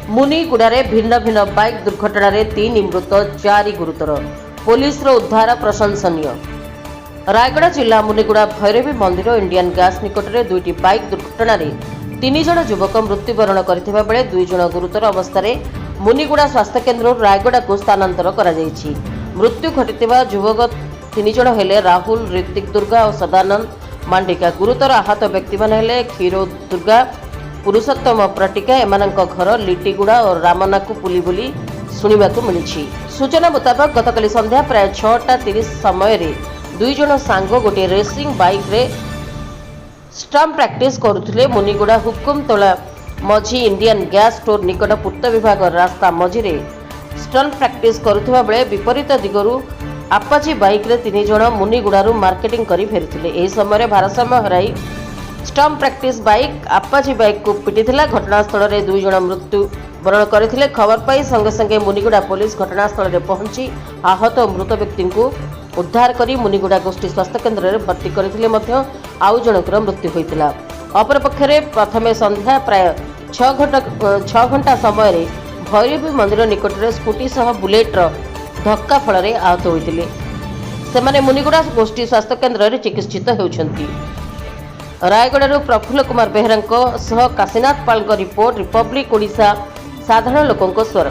मुनिगुड़ा भिन्न भिन्न बाइक दुर्घटना 3 मृत 4 गुरुतर पुलिस उद्धार प्रशंसनीय। रायगड़ा जिला मुनिगुड़ा भैरवी मंदिर इंडियन गैस निकट में 2टी बाइक दुर्घटना 3 जन युवक मृत्युवरण करथिबा बेले 2 जन गुरुतर अवस्था मुनिगुड़ा स्वास्थ्य केन्द्र रायगड़ा को स्थानांतर करा जायछि। मृत्यु घटिथिबा युवक 3 जन हेले राहुल, ऋतिक दुर्गा और सदानंद मांडिका। गुरुतर आहत व्यक्ति मान हेले क्षीरो दुर्गा, पुरुषोत्तम प्रटिका। एमानक घर लिटिगुड़ा और रामनाकु पुली बोली शुणिबाकु मिलिछि। सूचना मुताबक गतकाली संध्या प्राय 6:30 समय 2 जन सांग गोटे रेसिंग बाइक रे स्टंप प्रैक्टिस करुथिले। मुनिगुड़ा हुकुमतोला मझी इंडियन गैस स्टोर निकट पूर्त विभाग रास्ता मझी स्टंप प्रैक्टिस करुथिबा बेले विपरीत दिगरु आपाची बाइक रे 3 जन मुनिगुड़ारू मार्केटिंग करी फेरुथिले। एही समय भारसाम्य हराई stump practice bike Apache bike को पिटिथिला। घटनास्थल में 2 जन मृत्यु वरण करथिले। खबर पाई संगे संगे मुनिगुड़ा पुलिस घटनास्थल में पहुंची आहत और मृत व्यक्ति को उद्धार करी मुनिगुड़ा गोष्ठी स्वास्थ्य केन्द्र में भर्ती करथिले। मध्य आउ जनकर मृत्यु होइतिला। अपरपक्षे प्रथमे संध्या प्राय 6 घंटा समय भैरवी मंदिर निकट में स्कूटी सह बुलेट धक्का फल आहत होइतिले। सेमाने मुनिगुड़ा गोष्ठी स्वास्थ्य केन्द्र में चिकित्सित हेउछंती। रायगड़ा प्रफुल्ल कुमार बेहरा काशीनाथ पाल रिपोर्ट रिपब्लिक ओडिशा साधारण लोकों स्वर।